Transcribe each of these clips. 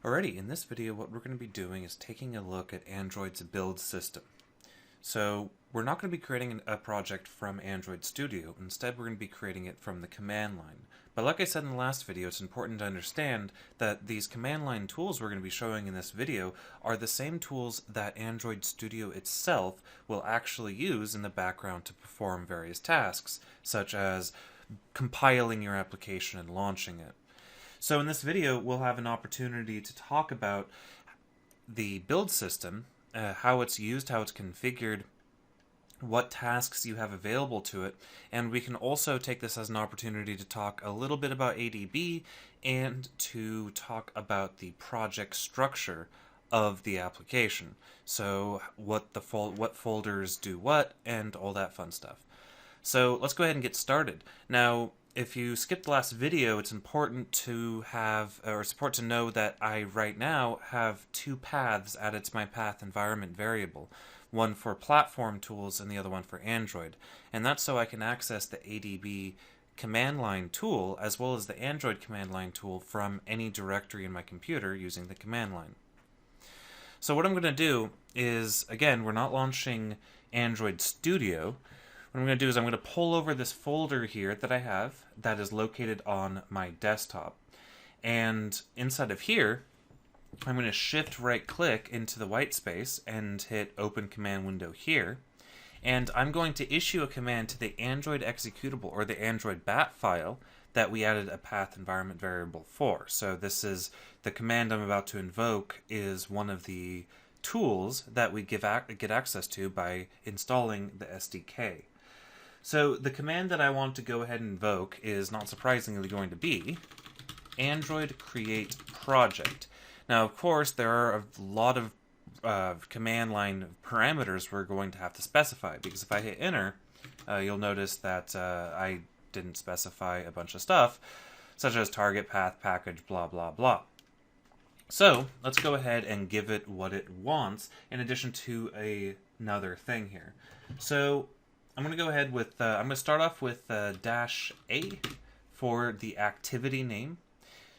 Alrighty, in this video what we're going to be doing is taking a look at Android's build system. So we're not going to be creating a project from Android Studio, instead we're going to be creating it from the command line. But like I said in the last video, it's important to understand that these command line tools we're going to be showing in this video are the same tools that Android Studio itself will actually use in the background to perform various tasks, such as compiling your application and launching it. So in this video, we'll have an opportunity to talk about the build system, how it's used, how it's configured, what tasks you have available to it, and we can also take this as an opportunity to talk a little bit about ADB and to talk about the project structure of the application. So what folders do what and all that fun stuff. So let's go ahead and get started. Now, if you skipped the last video, it's important to know that I right now have two paths added to my path environment variable, one for platform tools and the other one for Android. And that's so I can access the ADB command line tool as well as the Android command line tool from any directory in my computer using the command line. So what I'm going to do is, again, we're not launching Android Studio. What I'm going to do is I'm going to pull over this folder here that I have that is located on my desktop. And inside of here, I'm going to shift right click into the white space and hit open command window here. And I'm going to issue a command to the Android executable or the Android bat file that we added a path environment variable for. So this is the command I'm about to invoke is one of the tools that we get access to by installing the SDK. So the command that I want to go ahead and invoke is not surprisingly going to be Android create project. Now, of course, there are a lot of command line parameters we're going to have to specify, because if I hit enter, you'll notice that I didn't specify a bunch of stuff, such as target, path, package, blah, blah, blah. So let's go ahead and give it what it wants, in addition to another thing here. So I'm going to go ahead with, I'm going to start off with -A for the activity name.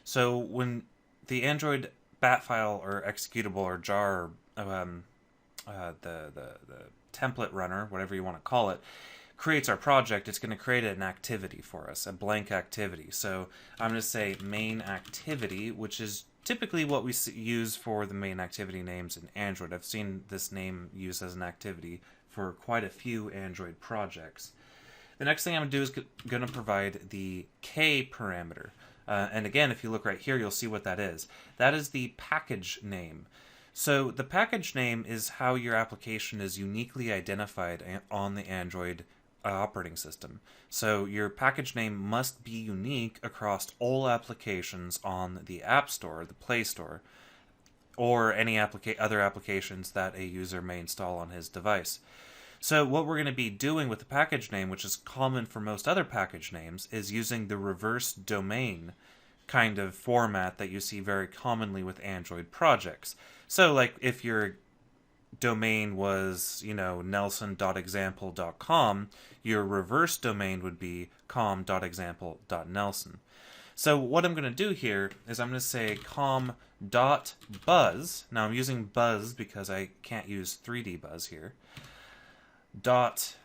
So when the Android bat file or executable or jar, the template runner, whatever you want to call it, creates our project, it's going to create an activity for us, a blank activity. So I'm going to say main activity, which is typically what we use for the main activity names in Android. I've seen this name used as an activity for quite a few Android projects. The next thing I'm going to do is going to provide the K parameter. And again, if you look right here, you'll see what that is. That is the package name. So the package name is how your application is uniquely identified on the Android operating system. So your package name must be unique across all applications on the App Store, the Play Store, or any other applications that a user may install on his device. So what we're going to be doing with the package name, which is common for most other package names, is using the reverse domain kind of format that you see very commonly with Android projects. So like if your domain was, nelson.example.com, your reverse domain would be com.example.nelson. So what I'm going to do here is I'm going to say com.buzz. Now I'm using buzz because I can't use 3D buzz here. Let's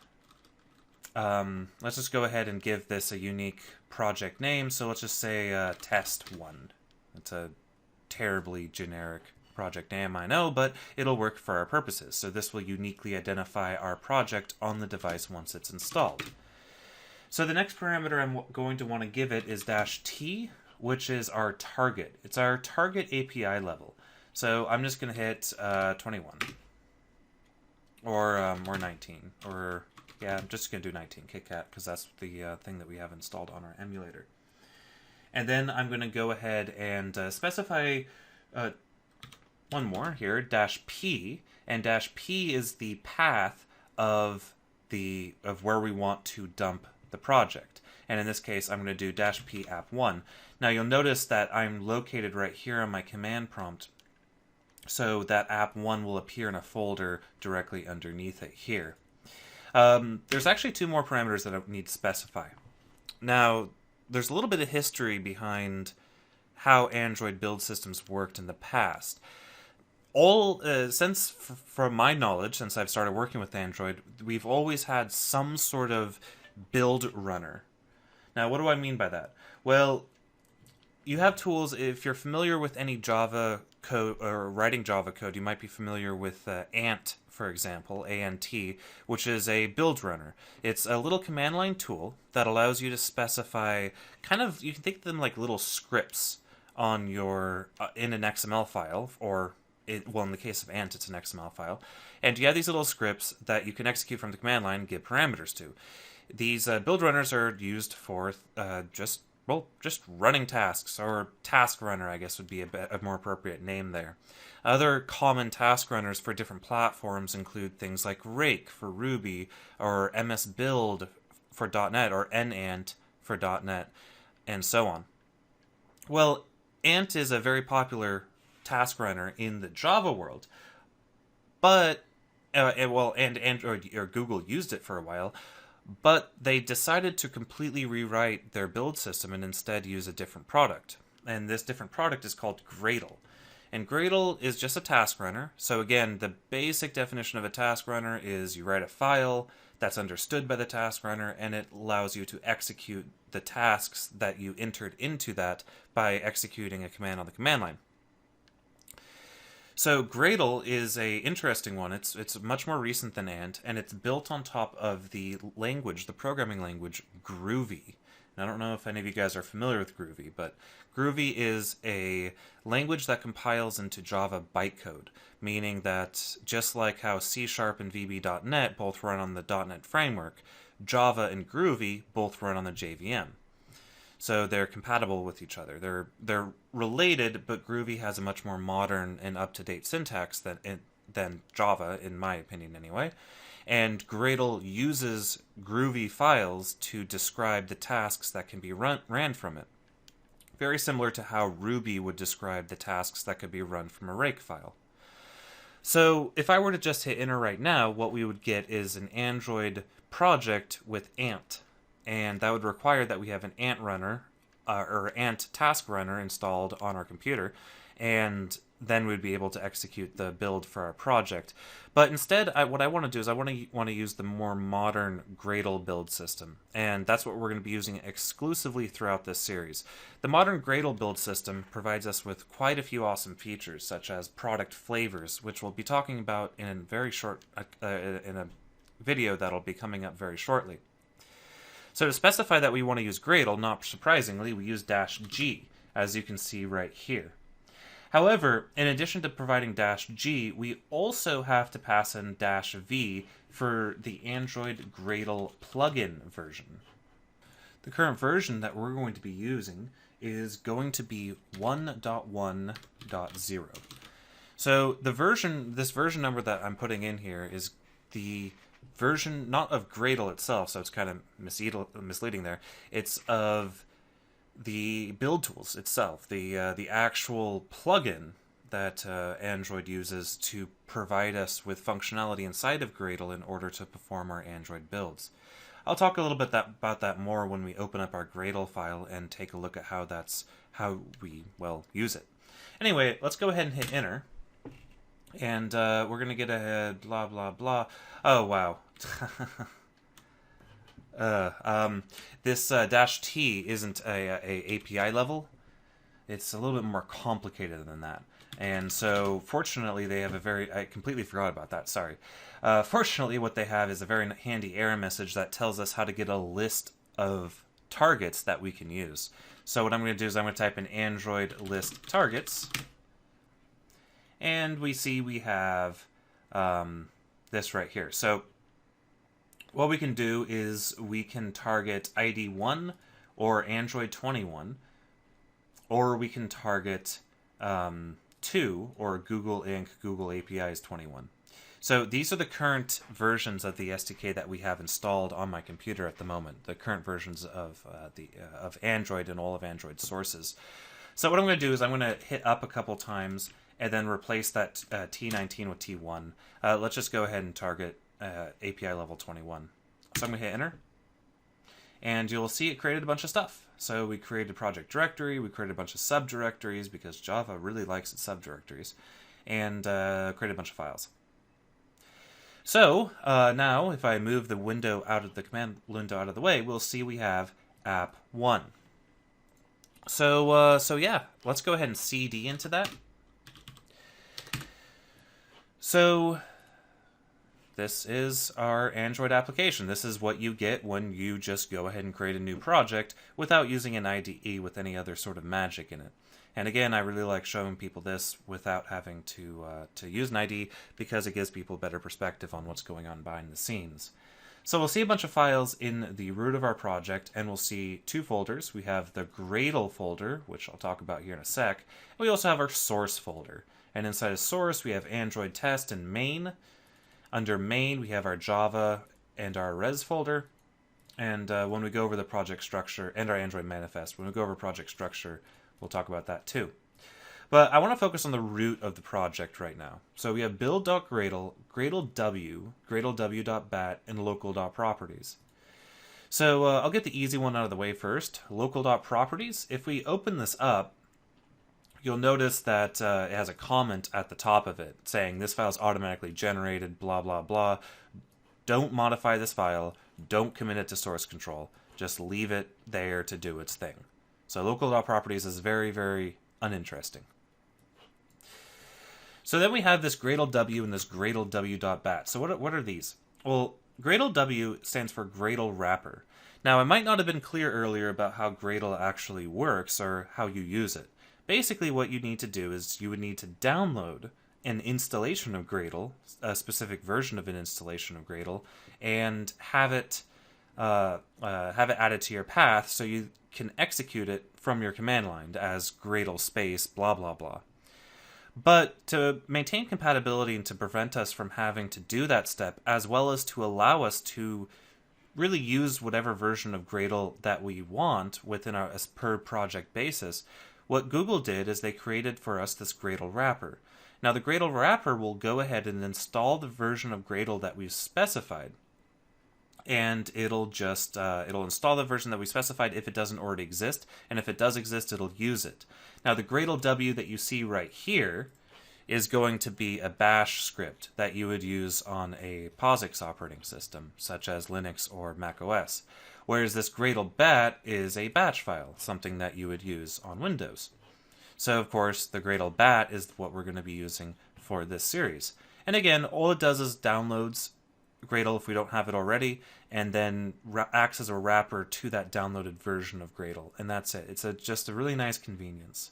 just go ahead and give this a unique project name. So let's just say test1. It's a terribly generic project name, I know, but it'll work for our purposes. So this will uniquely identify our project on the device once it's installed. So the next parameter I'm going to want to give it is -t, which is our target. It's our target API level. So I'm just going to hit 21. Or 19. Or, yeah, I'm just going to do 19, KitKat, because that's the thing that we have installed on our emulator. And then I'm going to go ahead and specify one more here, -p, and -p is the path of where we want to dump the project. And in this case, I'm going to do -p app1. Now you'll notice that I'm located right here on my command prompt, so that app1 will appear in a folder directly underneath it here. There's actually two more parameters that I need to specify. Now, there's a little bit of history behind how Android build systems worked in the past. From my knowledge, since I've started working with Android, we've always had some sort of build runner. Now, what do I mean by that? Well, you have tools. If you're familiar with any Java code or writing Java code, you might be familiar with Ant, for example, ANT, which is a build runner. It's a little command line tool that allows you to specify you can think of them like little scripts on your in an XML file, or in the case of Ant, it's an XML file, and you have these little scripts that you can execute from the command line and give parameters to. These build runners are used for just running tasks, or task runner, I guess would be a more appropriate name there. Other common task runners for different platforms include things like Rake for Ruby, or MS Build for .NET, or NANT for .NET, and so on. Well, Ant is a very popular task runner in the Java world, but and Android or Google used it for a while, but they decided to completely rewrite their build system and instead use a different product. And this different product is called Gradle. And Gradle is just a task runner. So again, the basic definition of a task runner is you write a file that's understood by the task runner, and it allows you to execute the tasks that you entered into that by executing a command on the command line. So Gradle is a interesting one. It's much more recent than Ant, and it's built on top of the programming language Groovy. And I don't know if any of you guys are familiar with Groovy, but Groovy is a language that compiles into Java bytecode, meaning that just like how C# and VB.NET both run on the .NET framework, Java and Groovy both run on the JVM. So they're compatible with each other. They're related, but Groovy has a much more modern and up-to-date syntax than Java, in my opinion anyway. And Gradle uses Groovy files to describe the tasks that can be ran from it. Very similar to how Ruby would describe the tasks that could be run from a Rake file. So if I were to just hit enter right now, what we would get is an Android project with Ant. And that would require that we have an Ant runner, or Ant task runner installed on our computer, and then we'd be able to execute the build for our project. But instead, what I want to do is I want to use the more modern Gradle build system, and that's what we're going to be using exclusively throughout this series. The modern Gradle build system provides us with quite a few awesome features, such as product flavors, which we'll be talking about in a very short in a video that'll be coming up very shortly. So to specify that we want to use Gradle, not surprisingly, we use -G, as you can see right here. However, in addition to providing -G, we also have to pass in -V for the Android Gradle plugin version. The current version that we're going to be using is going to be 1.1.0. So this version number that I'm putting in here is the version not of Gradle itself, so it's kind of misleading there. It's of the build tools itself, the actual plugin that Android uses to provide us with functionality inside of Gradle in order to perform our Android builds. I'll talk a little bit about that more when we open up our Gradle file and take a look at how we use it. Anyway, let's go ahead and hit enter. And we're going to get ahead, blah, blah, blah. Oh, wow. This -T isn't a API level. It's a little bit more complicated than that. And so, fortunately, they have I completely forgot about that, sorry. Fortunately, what they have is a very handy error message that tells us how to get a list of targets that we can use. So what I'm going to do is I'm going to type in Android list targets. And we see we have this right here. So what we can do is we can target ID 1 or Android 21, or we can target 2 or Google Inc. Google APIs 21. So these are the current versions of the SDK that we have installed on my computer at the moment, the current versions of Android and all of Android's sources. So what I'm going to do is I'm going to hit up a couple times and then replace that T19 with T1. Let's just go ahead and target API level 21. So I'm going to hit enter. and you'll see it created a bunch of stuff. So we created a project directory, we created a bunch of subdirectories because Java really likes its subdirectories, and created a bunch of files. So now if I move the window out of the command window out of the way, we'll see we have app1. So yeah, let's go ahead and cd into that. So this is our Android application. This is what you get when you just go ahead and create a new project without using an IDE with any other sort of magic in it. And again, I really like showing people this without having to use an IDE because it gives people a better perspective on what's going on behind the scenes. So we'll see a bunch of files in the root of our project, and we'll see two folders. We have the Gradle folder, which I'll talk about here in a sec. And we also have our source folder. And inside of source, we have Android test and main. Under main, we have our Java and our res folder. And when we go over the project structure and our Android manifest, when we go over project structure, we'll talk about that too. But I want to focus on the root of the project right now. So we have build.gradle, gradlew, gradlew.bat, and local.properties. So I'll get the easy one out of the way first. Local.properties. If we open this up, you'll notice that it has a comment at the top of it saying this file is automatically generated, blah, blah, blah. Don't modify this file. Don't commit it to source control. Just leave it there to do its thing. So local.properties is very, very uninteresting. So then we have this gradlew and this gradlew.bat. So what are these? Well, gradlew stands for Gradle wrapper. Now, I might not have been clear earlier about how Gradle actually works or how you use it. Basically, what you need to do is you would need to download an installation of Gradle, a specific version of an installation of Gradle, and have it added to your path so you can execute it from your command line as Gradle space blah blah blah. But to maintain compatibility and to prevent us from having to do that step, as well as to allow us to really use whatever version of Gradle that we want within our as per project basis, what Google did is they created for us this Gradle wrapper. Now the Gradle wrapper will go ahead and install the version of Gradle that we've specified. And it'll just it'll install the version that we specified if it doesn't already exist, and if it does exist, it'll use it. Now the gradlew that you see right here is going to be a bash script that you would use on a POSIX operating system, such as Linux or Mac OS, whereas this gradlebat is a batch file, something that you would use on Windows. So of course the gradlebat is what we're going to be using for this series. And again, all it does is downloads Gradle if we don't have it already, and then acts as a wrapper to that downloaded version of Gradle, and that's it. It's just a really nice convenience.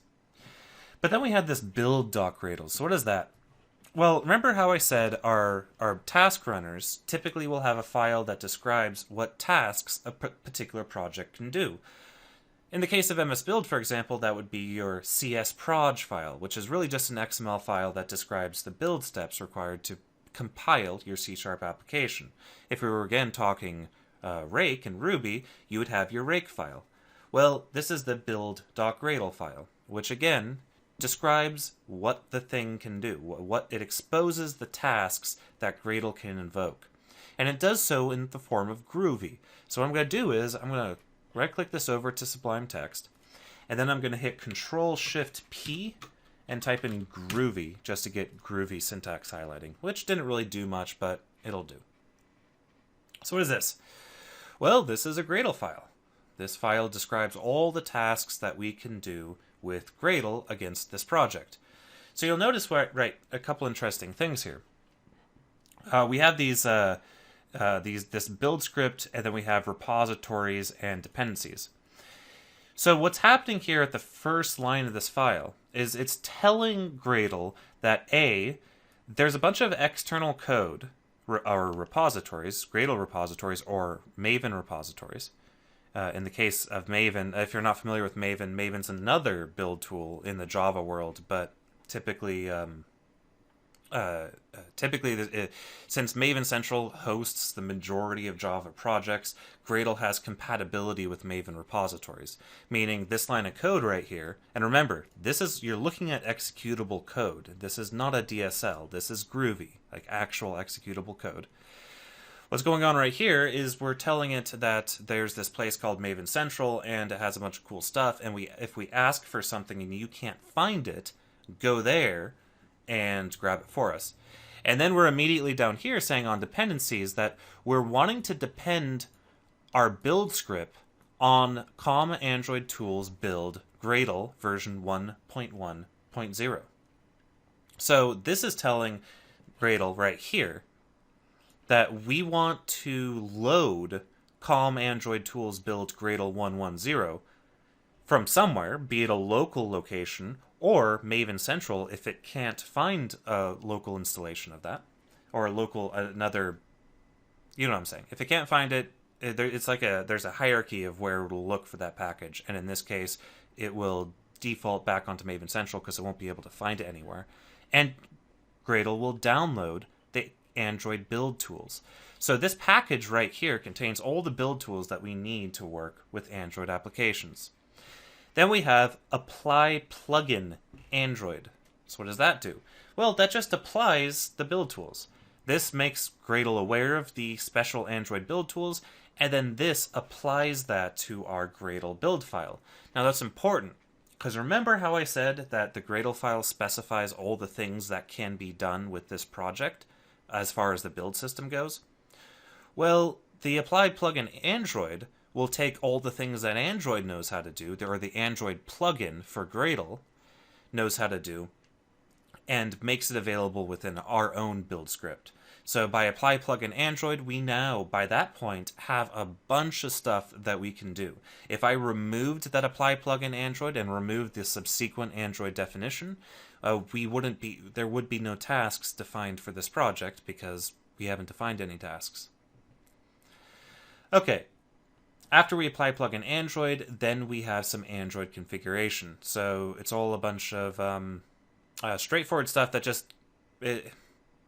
But then we have this build.gradle. So what is that? Well, remember how I said our task runners typically will have a file that describes what tasks a particular project can do. In the case of MS Build, for example, that would be your csproj file, which is really just an XML file that describes the build steps required to compile your C# application. If we were again talking Rake and Ruby, you would have your Rake file. Well, this is the build.gradle file, which again describes what the thing can do, what it exposes the tasks that Gradle can invoke. And it does so in the form of Groovy. So what I'm going to do is I'm going to right-click this over to Sublime Text, and then I'm going to hit Control-Shift-P and type in Groovy just to get Groovy syntax highlighting, which didn't really do much, but it'll do. So what is this? Well, this is a Gradle file. This file describes all the tasks that we can do with Gradle against this project. So you'll notice a couple interesting things here. We have this build script, and then we have repositories and dependencies. So what's happening here at the first line of this file is it's telling Gradle that there's a bunch of external code, or repositories, Gradle repositories, or Maven repositories. In the case of Maven, if you're not familiar with Maven, Maven's another build tool in the Java world, but typically since Maven Central hosts the majority of Java projects, Gradle has compatibility with Maven repositories, meaning this line of code right here, and remember, you're looking at executable code. This is not a DSL. This is Groovy, like actual executable code. What's going on right here is we're telling it that there's this place called Maven Central and it has a bunch of cool stuff, and if we ask for something and you can't find it, go there and grab it for us. And then we're immediately down here saying on dependencies that we're wanting to depend our build script on COM Android Tools build Gradle version 1.1.0. So this is telling Gradle right here that we want to load COM Android Tools build Gradle 1.1.0 from somewhere, be it a local location or Maven Central if it can't find a local installation of that, or another, you know what I'm saying. If it can't find it, it's like there's a hierarchy of where it'll look for that package, and in this case, it will default back onto Maven Central because it won't be able to find it anywhere. And Gradle will download the Android build tools. So this package right here contains all the build tools that we need to work with Android applications. Then we have apply plugin Android. So what does that do? Well, that just applies the build tools. This makes Gradle aware of the special Android build tools, and then this applies that to our Gradle build file. Now that's important, because remember how I said that the Gradle file specifies all the things that can be done with this project as far as the build system goes? Well, the apply plugin Android will take all the things that Android knows how to do, or the Android plugin for Gradle knows how to do, and makes it available within our own build script. So by apply plugin Android, we now, by that point, have a bunch of stuff that we can do. If I removed that apply plugin Android and removed the subsequent Android definition, there would be no tasks defined for this project because we haven't defined any tasks. Okay. After we apply plugin Android, then we have some Android configuration. So it's all a bunch of straightforward stuff that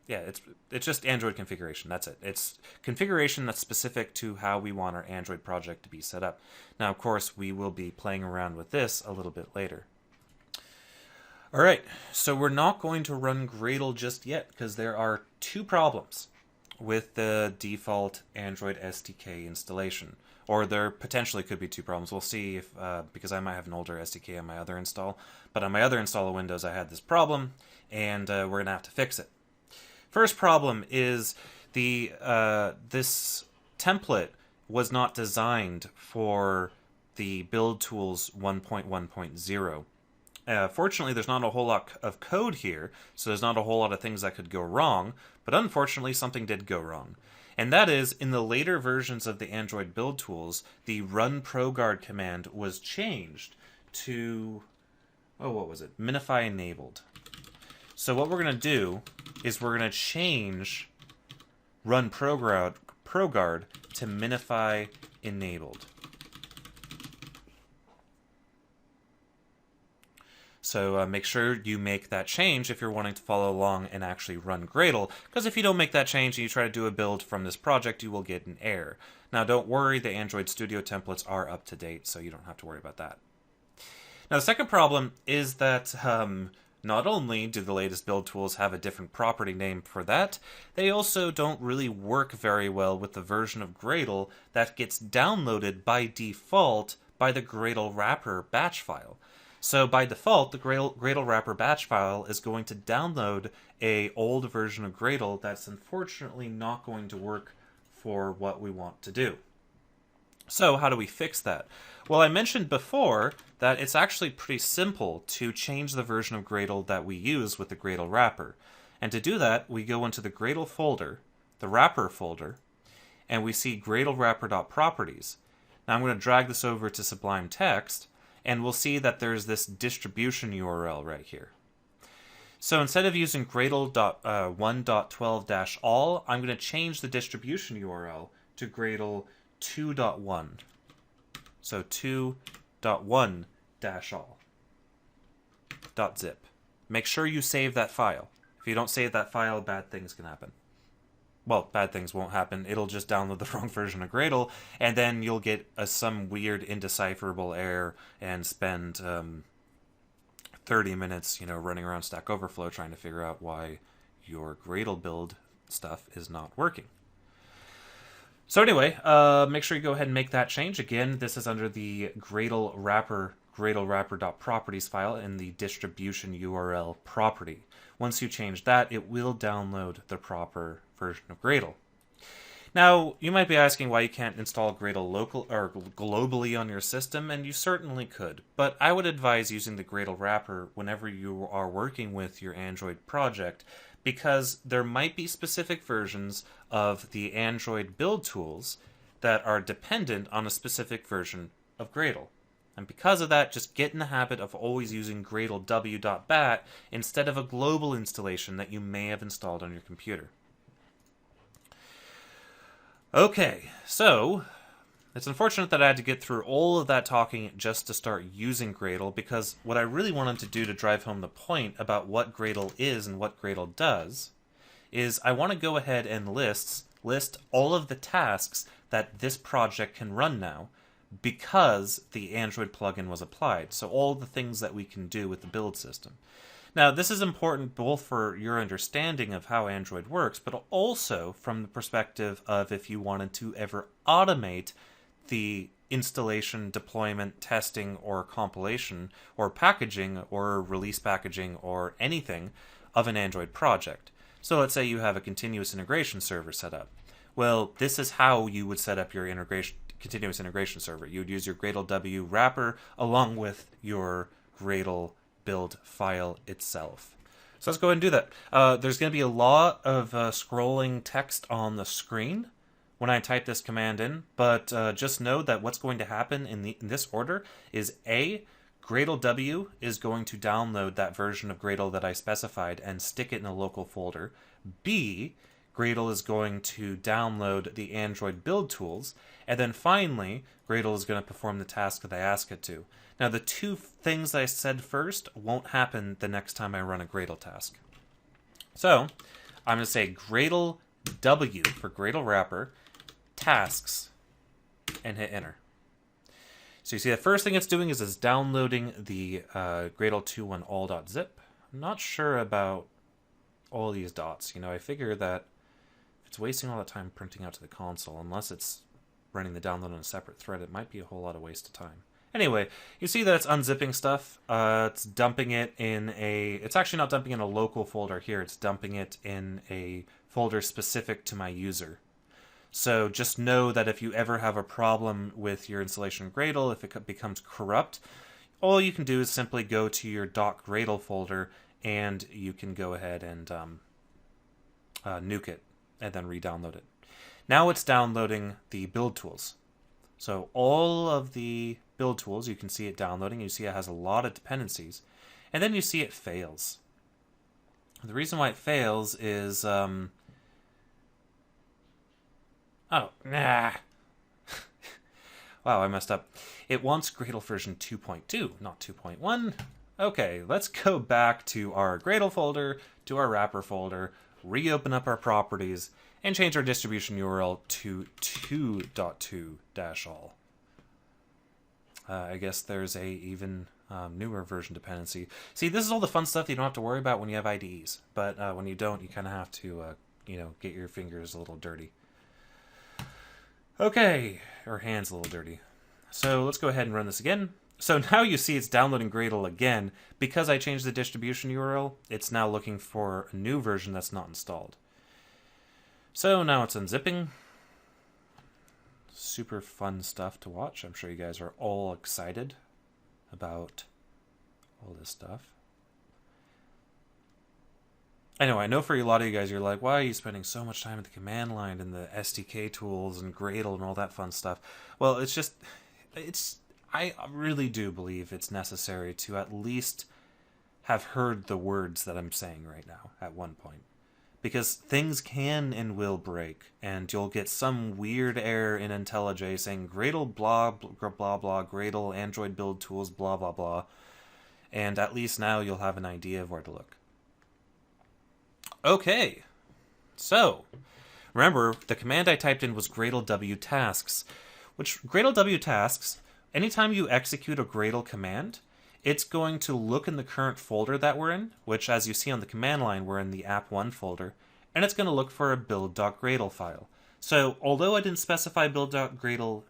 it's just Android configuration. That's it. It's configuration that's specific to how we want our Android project to be set up. Now, of course, we will be playing around with this a little bit later. All right, so we're not going to run Gradle just yet because there are two problems with the default Android SDK installation. Or there potentially could be two problems. We'll see if because I might have an older SDK on my other install. But on my other install of Windows, I had this problem, and we're going to have to fix it. First problem is this template was not designed for the build tools 1.1.0. Fortunately, there's not a whole lot of code here, so there's not a whole lot of things that could go wrong, but unfortunately something did go wrong. And that is, in the later versions of the Android build tools, the run ProGuard command was changed to, Minify enabled. So what we're going to do is we're going to change run ProGuard to Minify enabled. So make sure you make that change if you're wanting to follow along and actually run Gradle, because if you don't make that change and you try to do a build from this project, you will get an error. Now don't worry, the Android Studio templates are up to date, so you don't have to worry about that. Now the second problem is that not only do the latest build tools have a different property name for that, they also don't really work very well with the version of Gradle that gets downloaded by default by the Gradle wrapper batch file. So by default, the Gradle wrapper batch file is going to download an old version of Gradle that's unfortunately not going to work for what we want to do. So how do we fix that? Well, I mentioned before that it's actually pretty simple to change the version of Gradle that we use with the Gradle wrapper. And to do that, we go into the Gradle folder, the wrapper folder, and we see Gradle wrapper.properties. Now I'm going to drag this over to Sublime Text, and we'll see that there's this distribution URL right here. So instead of using Gradle.1.12-all, I'm going to change the distribution URL to Gradle 2.1. So 2.1-all.zip. Make sure you save that file. If you don't save that file, bad things can happen. Well, bad things won't happen. It'll just download the wrong version of Gradle, and then you'll get some weird indecipherable error and spend 30 minutes, running around Stack Overflow trying to figure out why your Gradle build stuff is not working. So anyway, make sure you go ahead and make that change. Again, this is under the Gradle wrapper, gradle-wrapper.properties file in the distribution URL property. Once you change that, it will download the proper version of Gradle. Now, you might be asking why you can't install Gradle local or globally on your system, and you certainly could. But I would advise using the Gradle wrapper whenever you are working with your Android project, because there might be specific versions of the Android build tools that are dependent on a specific version of Gradle. And because of that, just get in the habit of always using Gradle w.bat instead of a global installation that you may have installed on your computer. Okay, so it's unfortunate that I had to get through all of that talking just to start using Gradle, because what I really wanted to do to drive home the point about what Gradle is and what Gradle does is I want to go ahead and list all of the tasks that this project can run now because the Android plugin was applied. So all the things that we can do with the build system. Now, this is important both for your understanding of how Android works, but also from the perspective of if you wanted to ever automate the installation, deployment, testing, or compilation, or packaging, or release packaging, or anything of an Android project. So let's say you have a continuous integration server set up. Well, this is how you would set up your continuous integration server. You would use your Gradle W wrapper along with your Gradle build file itself. So let's go ahead and do that. There's going to be a lot of scrolling text on the screen when I type this command in, but just know that what's going to happen in this order is A, Gradle W is going to download that version of Gradle that I specified and stick it in a local folder. B, Gradle is going to download the Android build tools, and then finally, Gradle is going to perform the task that I ask it to. Now, the two things I said first won't happen the next time I run a Gradle task. So, I'm going to say Gradle W for Gradle wrapper, tasks, and hit enter. So you see the first thing it's doing is it's downloading the Gradle21all.zip. I'm not sure about all these dots. I figure that it's wasting all that time printing out to the console, unless it's running the download on a separate thread, it might be a whole lot of waste of time. Anyway, you see that it's unzipping stuff. It's dumping it in it's actually not dumping in a local folder here, it's dumping it in a folder specific to my user. So just know that if you ever have a problem with your installation of Gradle, if it becomes corrupt, all you can do is simply go to your .gradle folder and you can go ahead and nuke it and then re-download it. Now it's downloading the build tools. So all of the build tools, you can see it downloading. You see it has a lot of dependencies. And then you see it fails. The reason why it fails is... Oh, nah. Wow, I messed up. It wants Gradle version 2.2, not 2.1. Okay, let's go back to our Gradle folder, to our wrapper folder, reopen up our properties, and change our distribution URL to 2.2-all. I guess there's a even newer version dependency. See, this is all the fun stuff that you don't have to worry about when you have IDEs, but when you don't, you kind of have to, get your fingers a little dirty. Okay, or hands a little dirty. So let's go ahead and run this again. So now you see it's downloading Gradle again. Because I changed the distribution URL, it's now looking for a new version that's not installed. So now it's unzipping. Super fun stuff to watch. I'm sure you guys are all excited about all this stuff. Anyway, I know for a lot of you guys, you're like, why are you spending so much time at the command line and the SDK tools and Gradle and all that fun stuff? Well, I really do believe it's necessary to at least have heard the words that I'm saying right now at one point. Because things can and will break, and you'll get some weird error in IntelliJ saying Gradle blah, blah, blah, blah, Gradle, Android build tools, blah, blah, blah. And at least now you'll have an idea of where to look. Okay, so remember the command I typed in was Gradle W tasks, which Gradle W tasks, anytime you execute a Gradle command, it's going to look in the current folder that we're in, which as you see on the command line, we're in the app1 folder, and it's going to look for a build.gradle file. So although I didn't specify build.gradle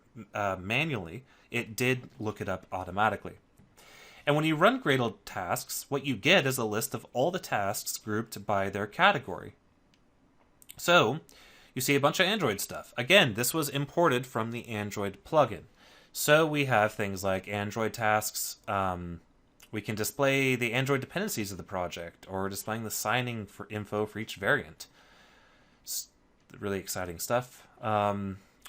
manually, it did look it up automatically. And when you run Gradle tasks, what you get is a list of all the tasks grouped by their category. So you see a bunch of Android stuff. Again, this was imported from the Android plugin. So we have things like Android tasks. We can display the Android dependencies of the project, or displaying the signing for info for each variant. It's really exciting stuff.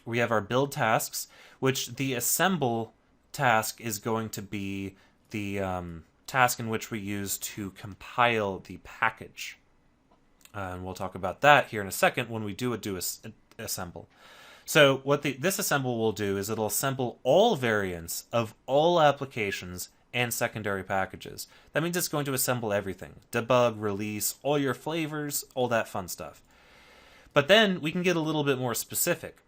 We have our build tasks, which the assemble task is going to be the task in which we use to compile the package. And we'll talk about that here in a second when we do assemble. So what this assemble will do is it'll assemble all variants of all applications and secondary packages. That means it's going to assemble everything. Debug, release, all your flavors, all that fun stuff. But then we can get a little bit more specific.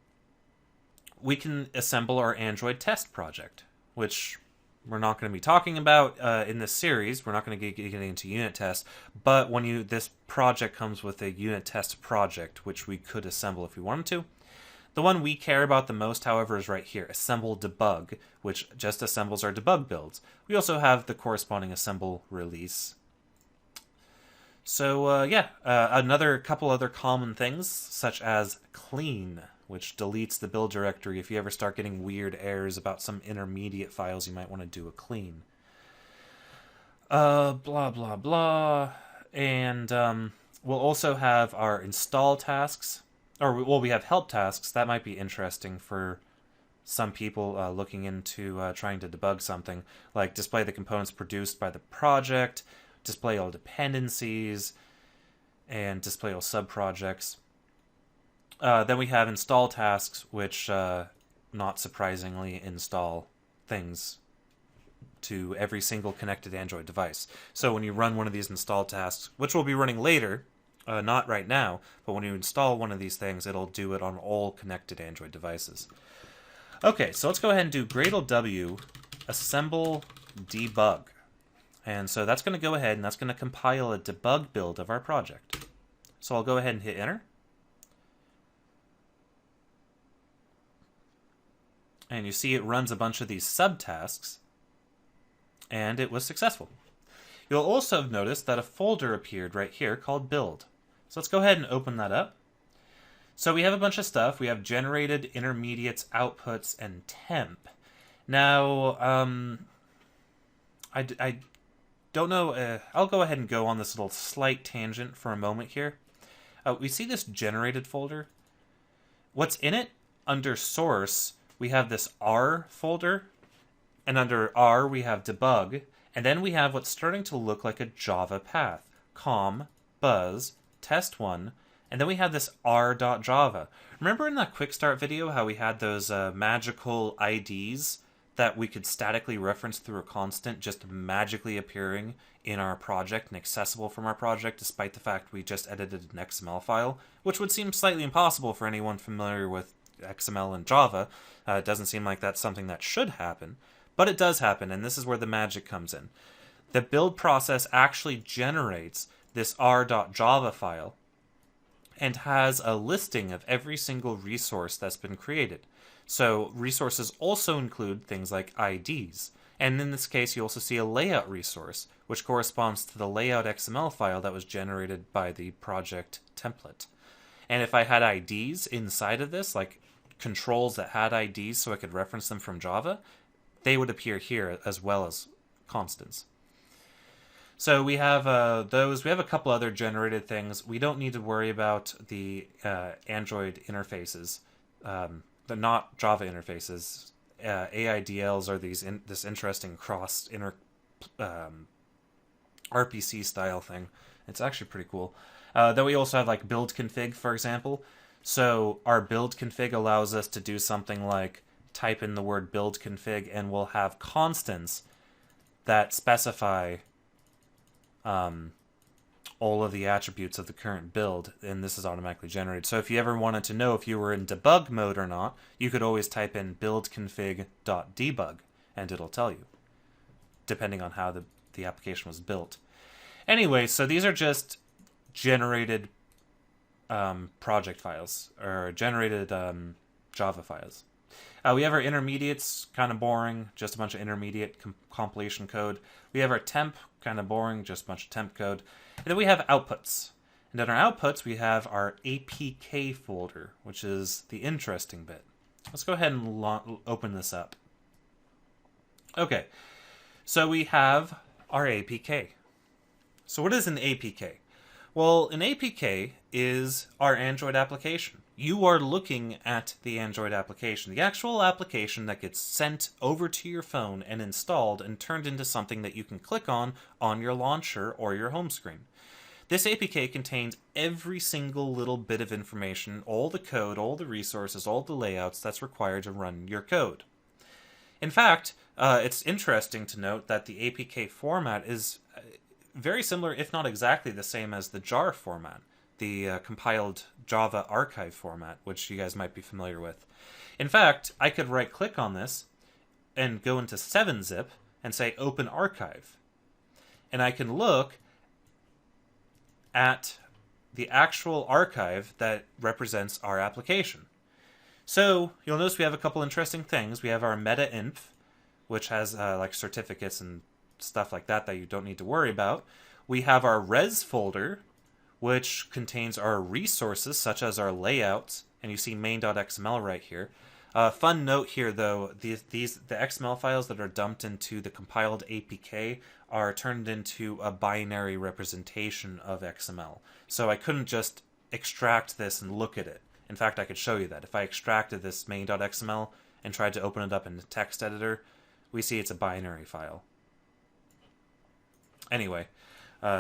We can assemble our Android test project, which we're not going to be talking about in this series. We're not going to get into unit tests. But when this project comes with a unit test project, which we could assemble if we wanted to. The one we care about the most, however, is right here, assemble debug, which just assembles our debug builds. We also have the corresponding assemble release. So another couple other common things, such as clean, which deletes the build directory if you ever start getting weird errors about some intermediate files. You might want to do a clean. Blah, blah, blah. And we'll also have our install tasks. We have help tasks. That might be interesting for some people looking into trying to debug something, like display the components produced by the project, display all dependencies, and display all subprojects. Then we have install tasks, which, not surprisingly, install things to every single connected Android device. So when you run one of these install tasks, which we'll be running later, not right now, but when you install one of these things, it'll do it on all connected Android devices. Okay, so let's go ahead and do Gradle W assemble debug. And so that's going to go ahead and that's going to compile a debug build of our project. So I'll go ahead and hit enter. And you see it runs a bunch of these subtasks, and it was successful. You'll also have noticed that a folder appeared right here called build. So let's go ahead and open that up. So we have a bunch of stuff. We have generated, intermediates, outputs, and temp. Now, I don't know. I'll go ahead and go on this little slight tangent for a moment here. We see this generated folder. What's in it? Under source, we have this R folder. And under R, we have debug. And then we have what's starting to look like a Java path. Com, buzz, test1, and then we have this r.java. Remember in that quick start video how we had those magical IDs that we could statically reference through a constant just magically appearing in our project and accessible from our project despite the fact we just edited an XML file, which would seem slightly impossible for anyone familiar with XML and Java. It doesn't seem like that's something that should happen, but it does happen, and this is where the magic comes in. The build process actually generates this r.java file and has a listing of every single resource that's been created. So resources also include things like IDs. And in this case, you also see a layout resource, which corresponds to the layout XML file that was generated by the project template. And if I had IDs inside of this, like controls that had IDs so I could reference them from Java, they would appear here as well as constants. So we have those. We have a couple other generated things. We don't need to worry about the Android interfaces. They're not Java interfaces. AIDLs are this interesting cross RPC style thing. It's actually pretty cool. Then we also have like build config, for example. So our build config allows us to do something like type in the word build config, and we'll have constants that specify all of the attributes of the current build, and this is automatically generated. So if you ever wanted to know if you were in debug mode or not, you could always type in buildconfig.debug, and it'll tell you, depending on how the application was built. Anyway, so these are just generated project files, or generated Java files. We have our intermediates, kind of boring, just a bunch of intermediate compilation code. We have our temp, kind of boring, just a bunch of temp code. And then we have outputs. And in our outputs, we have our APK folder, which is the interesting bit. Let's go ahead and open this up. Okay, so we have our APK. So what is an APK? Well, an APK is our Android application. You are looking at the Android application, the actual application that gets sent over to your phone and installed and turned into something that you can click on your launcher or your home screen. This APK contains every single little bit of information, all the code, all the resources, all the layouts that's required to run your code. In fact, it's interesting to note that the APK format is very similar, if not exactly the same as the jar format, the compiled Java archive format, which you guys might be familiar with. In fact, I could right-click on this and go into 7-zip and say Open Archive. And I can look at the actual archive that represents our application. So you'll notice we have a couple interesting things. We have our meta-inf, which has like certificates and stuff like that you don't need to worry about. We have our res folder, which contains our resources, such as our layouts, and you see main.xml right here. Fun note here, though, the XML files that are dumped into the compiled APK are turned into a binary representation of XML. So I couldn't just extract this and look at it. In fact, I could show you that. If I extracted this main.xml and tried to open it up in the text editor, we see it's a binary file. Anyway,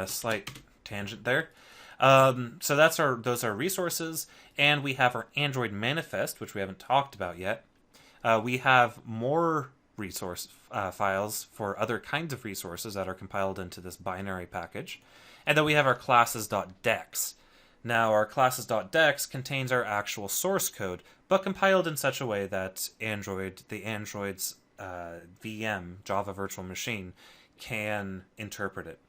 slight tangent there. So those are resources, and we have our Android manifest, which we haven't talked about yet. We have more resource files for other kinds of resources that are compiled into this binary package. And then we have our classes.dex. Now, our classes.dex contains our actual source code, but compiled in such a way that the Android's VM, Java Virtual Machine, can interpret it.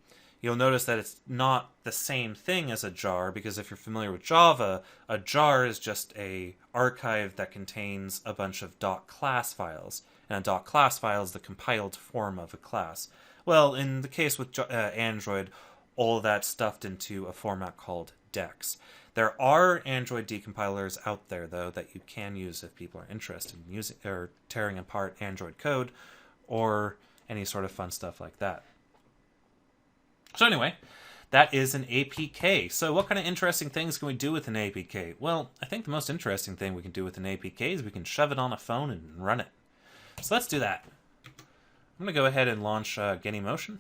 You'll notice that it's not the same thing as a jar, because if you're familiar with Java, a jar is just a archive that contains a bunch of .class files, and a .class file is the compiled form of a class. Well, in the case with Android, all of that's stuffed into a format called DEX. There are Android decompilers out there, though, that you can use if people are interested in using or tearing apart Android code or any sort of fun stuff like that. So anyway, that is an APK. So what kind of interesting things can we do with an APK? Well, I think the most interesting thing we can do with an APK is we can shove it on a phone and run it. So let's do that. I'm going to go ahead and launch Genymotion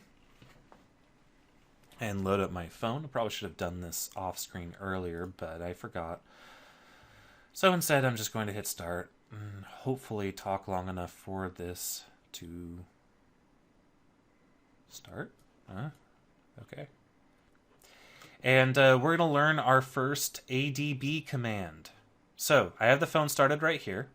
and load up my phone. I probably should have done this off screen earlier, but I forgot. So instead, I'm just going to hit start and hopefully talk long enough for this to start. Okay. And we're going to learn our first ADB command. So I have the phone started right here.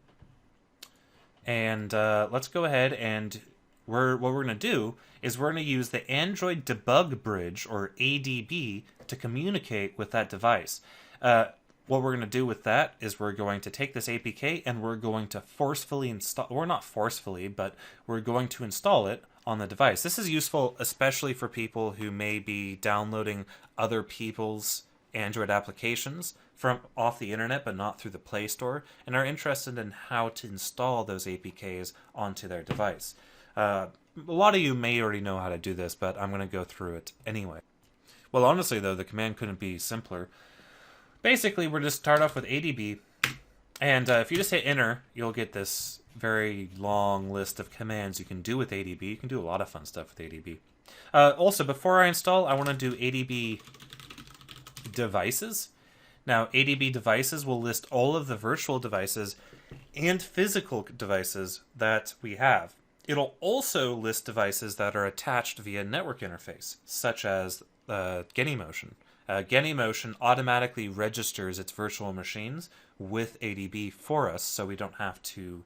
And let's go ahead and what we're going to do is we're going to use the Android Debug Bridge, or ADB, to communicate with that device. What we're going to do with that is we're going to take this APK and we're going to forcefully install, or not forcefully, but we're going to install it on the device. This is useful especially for people who may be downloading other people's Android applications from off the internet but not through the Play Store, and are interested in how to install those APKs onto their device. A lot of you may already know how to do this, but I'm going to go through it anyway. Well, honestly, though, the command couldn't be simpler. Basically, we're just start off with ADB, and if you just hit enter, you'll get this very long list of commands you can do with ADB. You can do a lot of fun stuff with ADB. Also, before I install, I want to do ADB devices. Now, ADB devices will list all of the virtual devices and physical devices that we have. It'll also list devices that are attached via network interface, such as Genymotion. Genymotion automatically registers its virtual machines with ADB for us, so we don't have to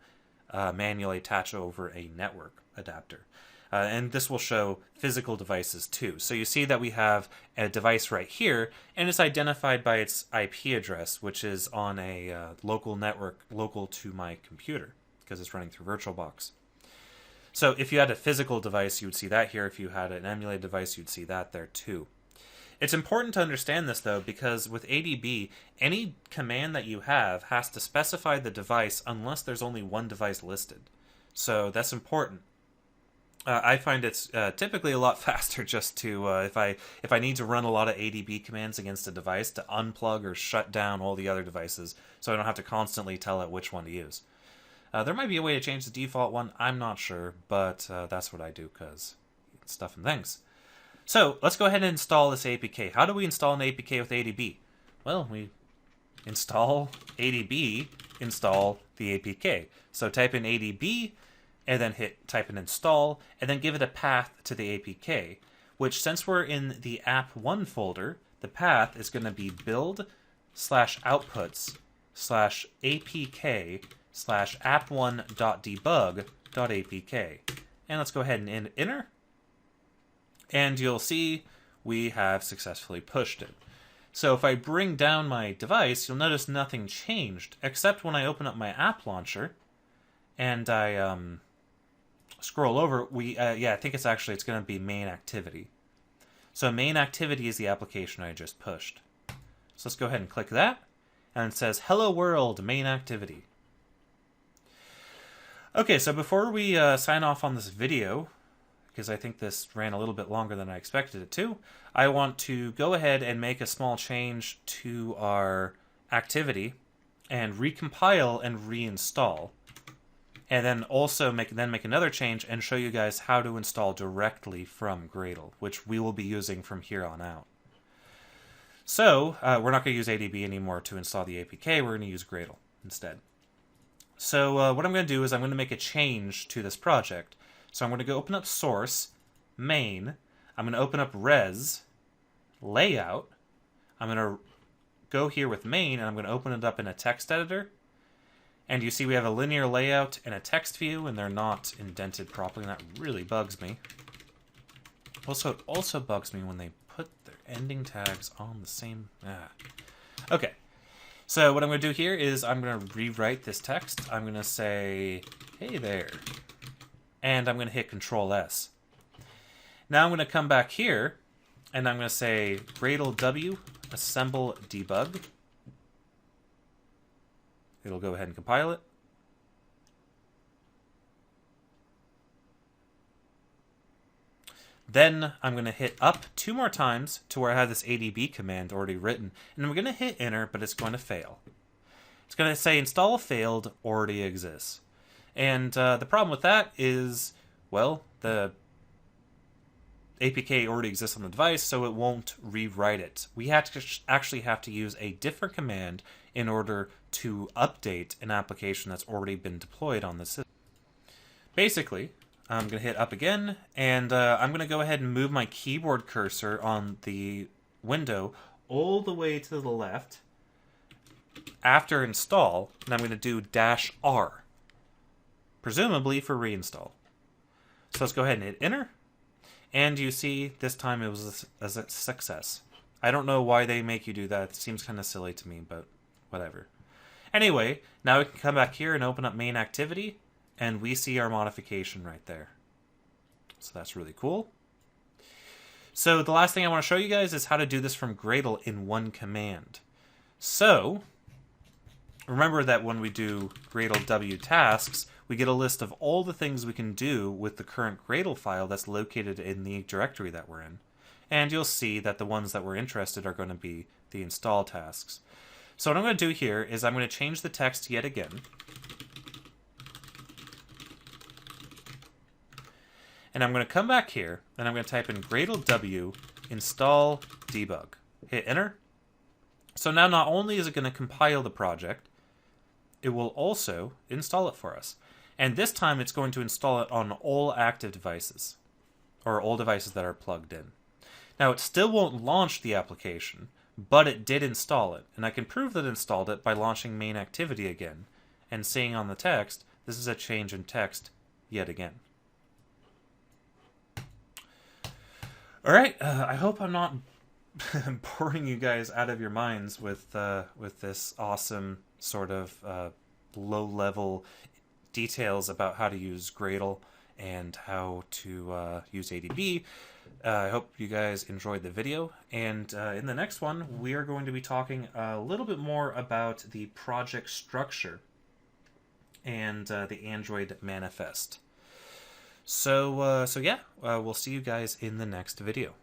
manually attach over a network adapter. And this will show physical devices too. So you see that we have a device right here, and it's identified by its IP address, which is on a local network local to my computer, because it's running through VirtualBox. So if you had a physical device, you would see that here. If you had an emulated device, you'd see that there too. It's important to understand this, though, because with ADB, any command that you have has to specify the device unless there's only one device listed. So that's important. I find it's typically a lot faster just to, if I need to run a lot of ADB commands against a device, to unplug or shut down all the other devices so I don't have to constantly tell it which one to use. There might be a way to change the default one, I'm not sure, but that's what I do because it's stuff and things. So let's go ahead and install this APK. How do we install an APK with ADB? Well, we install ADB, install the APK. So type in ADB, and then type in install, and then give it a path to the APK, which since we're in the app1 folder, the path is going to be build/outputs/apk/app1.debug.apk. And let's go ahead and enter. And you'll see we have successfully pushed it. So if I bring down my device, you'll notice nothing changed, except when I open up my app launcher, and I scroll over, I think it's going to be main activity. So main activity is the application I just pushed. So let's go ahead and click that, and it says, Hello World, main activity. Okay, so before we sign off on this video, because I think this ran a little bit longer than I expected it to, I want to go ahead and make a small change to our activity and recompile and reinstall. And then also make another change and show you guys how to install directly from Gradle, which we will be using from here on out. So we're not going to use ADB anymore to install the APK, we're going to use Gradle instead. So what I'm going to do is I'm going to make a change to this project. So I'm going to go open up source, main, I'm going to open up res, layout, I'm going to go here with main, and I'm going to open it up in a text editor. And you see we have a linear layout and a text view, and they're not indented properly, and that really bugs me. Also, it also bugs me when they put their ending tags on the same... Okay, so what I'm going to do here is I'm going to rewrite this text. I'm going to say, hey there. And I'm going to hit Control-S. Now I'm going to come back here, and I'm going to say Gradle W, assemble debug. It'll go ahead and compile it. Then I'm going to hit up 2 more times to where I have this ADB command already written, and I'm going to hit enter, but it's going to fail. It's going to say install failed already exists. And the problem with that is, well, the APK already exists on the device, so it won't rewrite it. We actually have to use a different command in order to update an application that's already been deployed on the system. Basically, I'm going to hit up again, and I'm going to go ahead and move my keyboard cursor on the window all the way to the left after install, and I'm going to do -R. Presumably for reinstall. So let's go ahead and hit enter. And you see, this time it was a success. I don't know why they make you do that. It seems kind of silly to me, but whatever. Anyway, now we can come back here and open up main activity, and we see our modification right there. So that's really cool. So the last thing I want to show you guys is how to do this from Gradle in one command. So, remember that when we do Gradle W tasks, we get a list of all the things we can do with the current Gradle file that's located in the directory that we're in. And you'll see that the ones that we're interested are going to be the install tasks. So what I'm going to do here is I'm going to change the text yet again. And I'm going to come back here, and I'm going to type in Gradle W install debug. Hit enter. So now not only is it going to compile the project, it will also install it for us. And this time it's going to install it on all active devices, or all devices that are plugged in. Now it still won't launch the application, but it did install it. And I can prove that it installed it by launching main activity again, and seeing on the text, this is a change in text yet again. All right, I hope I'm not boring you guys out of your minds with this awesome sort of low-level details about how to use Gradle and how to use ADB. I hope you guys enjoyed the video, and in the next one we are going to be talking a little bit more about the project structure and the Android manifest. So yeah, we'll see you guys in the next video.